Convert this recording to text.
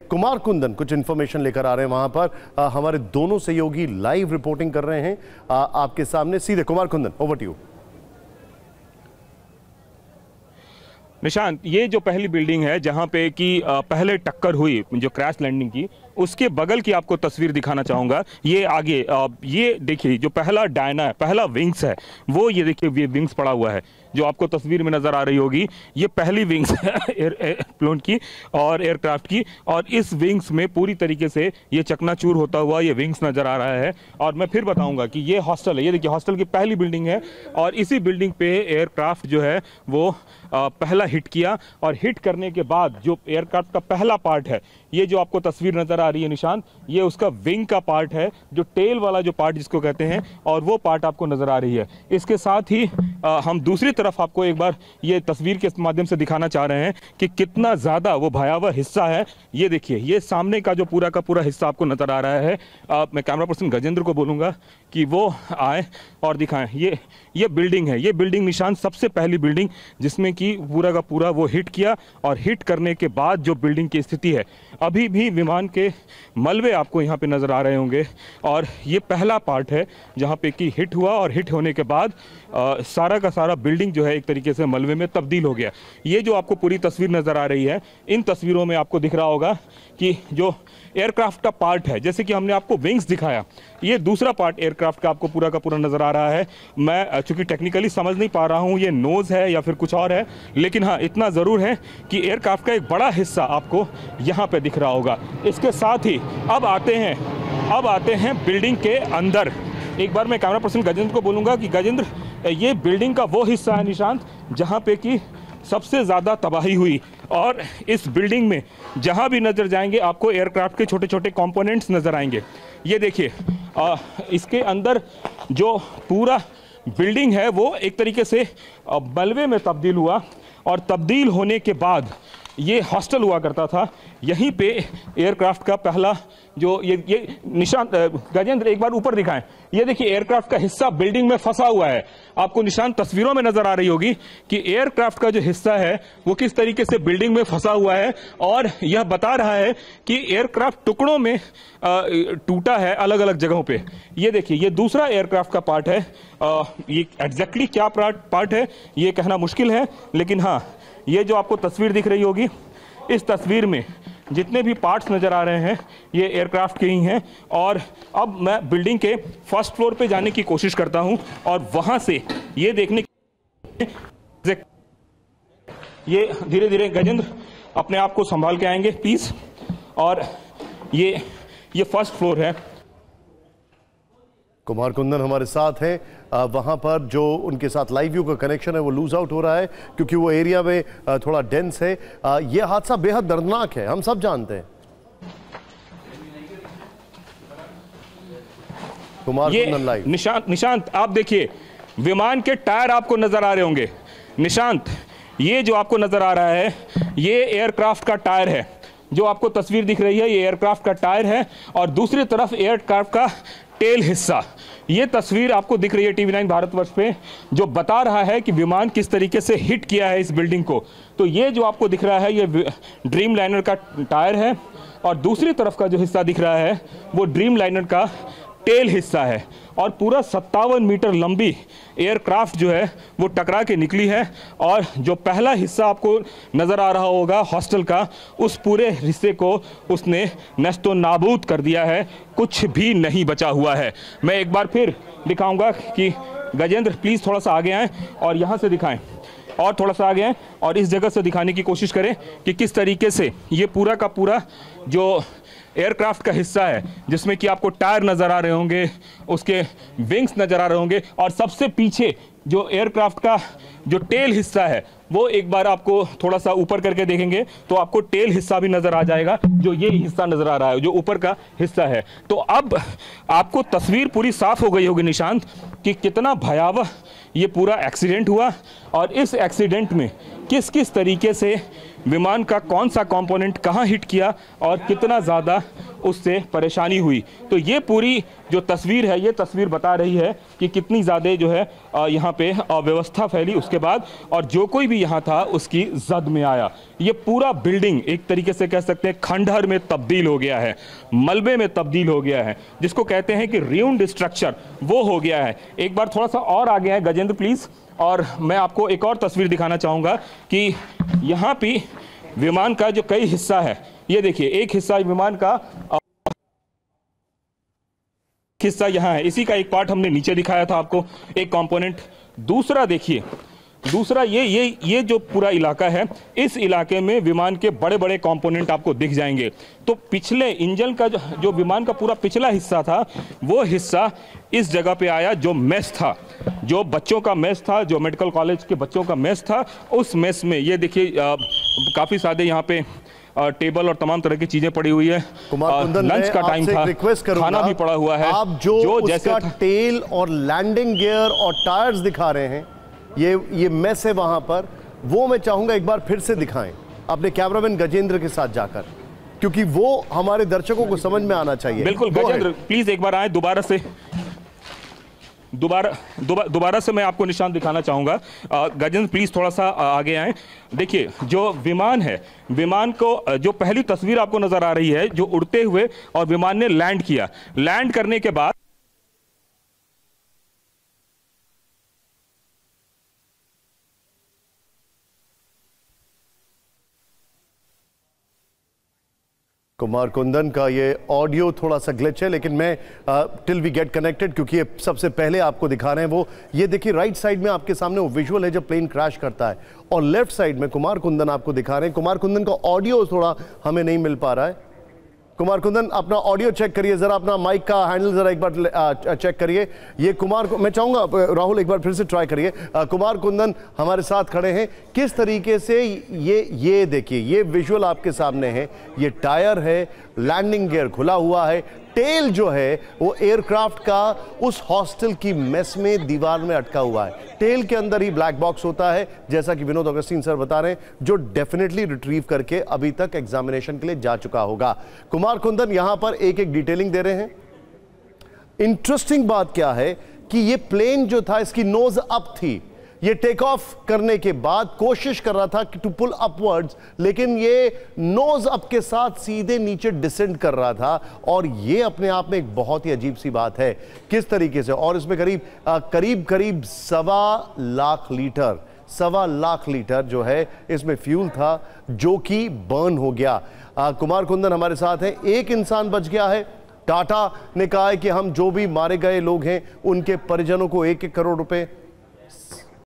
कुमार कुंदन कुछ इन्फॉर्मेशन लेकर आ रहे हैं वहां पर। हमारे दोनों सहयोगी लाइव रिपोर्टिंग कर रहे हैं आपके सामने सीधे। Kumar Kundan, over to you. Nishant, ये जो पहली बिल्डिंग है जहां पे कि पहले टक्कर हुई जो क्रैश लैंडिंग की, उसके बगल की आपको तस्वीर दिखाना चाहूंगा। ये आगे ये देखिए, जो पहला डायना है, पहला विंग्स है, वो ये देखिए, ये विंग्स पड़ा हुआ है जो आपको तस्वीर में नजर आ रही होगी। ये पहली विंग्स है एयरप्लेन की और एयरक्राफ्ट की, और इस विंग्स में पूरी तरीके से ये चकनाचूर होता हुआ ये विंग्स नजर आ रहा है। और मैं फिर बताऊंगा कि ये हॉस्टल है, ये देखिए हॉस्टल की पहली बिल्डिंग है, और इसी बिल्डिंग पे एयरक्राफ्ट जो है वो पहला हिट किया, और हिट करने के बाद जो एयरक्राफ्ट का पहला पार्ट है, ये जो आपको तस्वीर नजर आ रही है निशांत, ये उसका विंग का पार्ट है, जो टेल वाला जो पार्ट जिसको कहते हैं, और वो पार्ट आपको नजर आ रही है। इसके साथ ही हम दूसरी तरफ आपको एक बार ये तस्वीर के माध्यम से दिखाना चाह रहे हैं कि कितना ज्यादा वो भयावह हिस्सा है। ये देखिए, ये सामने का जो पूरा का पूरा हिस्सा आपको नजर आ रहा है। मैं कैमरा पर्सन गजेंद्र को बोलूंगा कि वो आए और दिखाएं। ये बिल्डिंग है, ये बिल्डिंग निशांत सबसे पहली बिल्डिंग जिसमें कि पूरा का पूरा वो हिट किया, और हिट करने के बाद जो बिल्डिंग की स्थिति है, अभी भी विमान के मलबे आपको यहाँ पे नजर आ रहे होंगे। और ये पहला पार्ट है जहाँ पे कि हिट हुआ, और हिट होने के बाद सारा का सारा बिल्डिंग जो है एक तरीके से मलबे में तब्दील हो गया। ये जो आपको पूरी तस्वीर नजर आ रही है, इन तस्वीरों में आपको दिख रहा होगा कि जो एयरक्राफ्ट का पार्ट है, जैसे कि हमने आपको विंग्स दिखाया, ये दूसरा पार्ट एयरक्राफ्ट का आपको पूरा का पूरा नजर आ रहा है। मैं चूंकि टेक्निकली समझ नहीं पा रहा हूँ ये नोज है या फिर कुछ और है, लेकिन हाँ इतना जरूर है कि एयरक्राफ्ट का एक बड़ा हिस्सा आपको यहाँ पे दिख रहा होगा। इसके साथ ही अब आते हैं बिल्डिंग के अंदर। एक बार मैं कैमरा पर्सन गजेंद्र को बोलूंगा कि गजेंद्र, ये बिल्डिंग का वो हिस्सा है निशांत जहाँ पे कि सबसे ज़्यादा तबाही हुई, और इस बिल्डिंग में जहाँ भी नजर जाएंगे आपको एयरक्राफ्ट के छोटे छोटे कंपोनेंट्स नजर आएंगे। ये देखिए, इसके अंदर जो पूरा बिल्डिंग है वो एक तरीके से मलबे में तब्दील हुआ, और तब्दील होने के बाद ये हॉस्टल हुआ करता था। यहीं पे एयरक्राफ्ट का पहला जो ये निशान, गजेंद्र एक बार ऊपर दिखाएं। ये देखिए, एयरक्राफ्ट का हिस्सा बिल्डिंग में फंसा हुआ है। आपको निशान तस्वीरों में नजर आ रही होगी कि एयरक्राफ्ट का जो हिस्सा है वो किस तरीके से बिल्डिंग में फंसा हुआ है, और यह बता रहा है कि एयरक्राफ्ट टुकड़ों में टूटा है अलग अलग जगहों पे। ये देखिए, ये दूसरा एयरक्राफ्ट का पार्ट है। ये एग्जैक्टली क्या पार्ट है ये कहना मुश्किल है, लेकिन हाँ, ये जो आपको तस्वीर दिख रही होगी, इस तस्वीर में जितने भी पार्ट्स नजर आ रहे हैं ये एयरक्राफ्ट के ही हैं। और अब मैं बिल्डिंग के फर्स्ट फ्लोर पे जाने की कोशिश करता हूं, और वहां से ये देखने, ये धीरे धीरे गजेंद्र अपने आप को संभाल के आएंगे प्लीज। और ये फर्स्ट फ्लोर है। कुमार कुंदन हमारे साथ हैं। वहां पर जो उनके साथ लाइव व्यू का कनेक्शन है वो लूज आउट हो रहा है क्योंकि वो एरिया में थोड़ा डेंस है। ये हादसा बेहद दर्दनाक है, हम सब जानते हैं। कुमार कुंदन लाइव। निशांत आप देखिए, विमान के टायर आपको नजर आ रहे होंगे। निशांत, ये जो आपको नजर आ रहा है ये एयरक्राफ्ट का टायर है। जो आपको तस्वीर दिख रही है ये एयरक्राफ्ट का टायर है, और दूसरी तरफ एयरक्राफ्ट का टेल हिस्सा। ये तस्वीर आपको दिख रही है TV9 भारतवर्ष पे, जो बता रहा है कि विमान किस तरीके से हिट किया है इस बिल्डिंग को। तो ये जो आपको दिख रहा है ये ड्रीम लाइनर का टायर है, और दूसरी तरफ का जो हिस्सा दिख रहा है वो ड्रीम लाइनर का टेल हिस्सा है। और पूरा 57 मीटर लंबी एयरक्राफ्ट जो है वो टकरा के निकली है, और जो पहला हिस्सा आपको नज़र आ रहा होगा हॉस्टल का, उस पूरे हिस्से को उसने नस्तो नाबूद कर दिया है, कुछ भी नहीं बचा हुआ है। मैं एक बार फिर दिखाऊंगा कि गजेंद्र प्लीज़ थोड़ा सा आगे आएँ और यहाँ से दिखाएँ, और थोड़ा सा आगे आएँ और इस जगह से दिखाने की कोशिश करें कि किस तरीके से ये पूरा का पूरा जो एयरक्राफ्ट का हिस्सा है, जिसमें कि आपको टायर नजर आ रहे होंगे, उसके विंग्स नजर आ रहे होंगे, और सबसे पीछे जो एयरक्राफ्ट का जो टेल हिस्सा है वो एक बार आपको थोड़ा सा ऊपर करके देखेंगे तो आपको टेल हिस्सा भी नजर आ जाएगा, जो ये हिस्सा नजर आ रहा है जो ऊपर का हिस्सा है। तो अब आपको तस्वीर पूरी साफ हो गई होगी निशांत कि कितना भयावह ये पूरा एक्सीडेंट हुआ, और इस एक्सीडेंट में किस किस तरीके से विमान का कौन सा कंपोनेंट कहाँ हिट किया और कितना ज़्यादा उससे परेशानी हुई। तो ये पूरी जो तस्वीर है, ये तस्वीर बता रही है कि कितनी ज़्यादा जो है यहाँ पे अव्यवस्था फैली उसके बाद, और जो कोई भी यहाँ था उसकी जद में आया। ये पूरा बिल्डिंग एक तरीके से कह सकते हैं खंडहर में तब्दील हो गया है, मलबे में तब्दील हो गया है, जिसको कहते हैं कि र्यून्ड स्ट्रक्चर वो हो गया है। एक बार थोड़ा सा और आगे है गजेंद्र प्लीज़, और मैं आपको एक और तस्वीर दिखाना चाहूँगा कि यहाँ पे विमान का जो कई हिस्सा है, ये देखिए एक हिस्सा विमान का हिस्सा यहाँ है, इसी का एक पार्ट हमने नीचे दिखाया था आपको, एक कंपोनेंट। दूसरा देखिए, दूसरा ये जो पूरा इलाका है, इस इलाके में विमान के बड़े बड़े कंपोनेंट आपको दिख जाएंगे। तो पिछले इंजन का जो विमान का पूरा पिछला हिस्सा था, वो हिस्सा इस जगह पे आया, जो मेस था, जो बच्चों का मेस था, जो मेडिकल कॉलेज के बच्चों का मेस था, उस मेस में ये देखिए काफ़ी सारे यहाँ पे टेबल और तमाम तरह की चीजें पड़ी हुई है। लंच का टाइम था, खाना भी पड़ा हुआ है। आप जो जैसे टेल और लैंडिंग गियर और टायर्स दिखा रहे हैं, ये मेस है वहां पर, वो मैं चाहूंगा एक बार फिर से दिखाएं अपने कैमरामैन गजेंद्र के साथ जाकर, क्योंकि वो हमारे दर्शकों को समझ में आना चाहिए। बिल्कुल गजेंद्र, प्लीज एक बार आए दोबारा से मैं आपको निशान दिखाना चाहूंगा। गजेंद्र प्लीज थोड़ा सा आगे आए। देखिए जो विमान है, विमान को जो पहली तस्वीर आपको नजर आ रही है, जो उड़ते हुए और विमान ने लैंड किया, लैंड करने के बाद कुमार कुंदन का ये ऑडियो थोड़ा सा ग्लिच है, लेकिन मैं टिल वी गेट कनेक्टेड, क्योंकि ये सबसे पहले आपको दिखा रहे हैं वो, ये देखिए राइट साइड में आपके सामने वो विजुअल है जब प्लेन क्रैश करता है, और लेफ्ट साइड में कुमार कुंदन आपको दिखा रहे हैं। कुमार कुंदन का ऑडियो थोड़ा हमें नहीं मिल पा रहा है। कुमार कुंदन अपना ऑडियो चेक करिए जरा, अपना माइक का हैंडल जरा एक बार चेक करिए। ये कुमार को मैं चाहूंगा राहुल एक बार फिर से ट्राई करिए। कुमार कुंदन हमारे साथ खड़े हैं, किस तरीके से ये देखिए, ये विजुअल आपके सामने है, ये टायर है, लैंडिंग गियर खुला हुआ है, टेल जो है वो एयरक्राफ्ट का उस हॉस्टल की मेस में दीवार में अटका हुआ है। टेल के अंदर ही ब्लैक बॉक्स होता है, जैसा कि विनोद अगस्तीन सर बता रहे हैं, जो डेफिनेटली रिट्रीव करके अभी तक एग्जामिनेशन के लिए जा चुका होगा। कुमार कुंदन यहां पर एक एक डिटेलिंग दे रहे हैं। इंटरेस्टिंग बात क्या है कि ये प्लेन जो था, इसकी नोज अप थी, ये टेक ऑफ करने के बाद कोशिश कर रहा था कि टू पुल अपवर्ड्स, लेकिन ये नोज अप के साथ सीधे नीचे डिसेंड कर रहा था, और ये अपने आप में एक बहुत ही अजीब सी बात है किस तरीके से। और इसमें करीब 1.25 लाख लीटर जो है इसमें फ्यूल था, जो कि बर्न हो गया। कुमार कुंदन हमारे साथ हैं। एक इंसान बच गया है। टाटा ने कहा है कि हम जो भी मारे गए लोग हैं उनके परिजनों को 1-1 करोड़ रुपए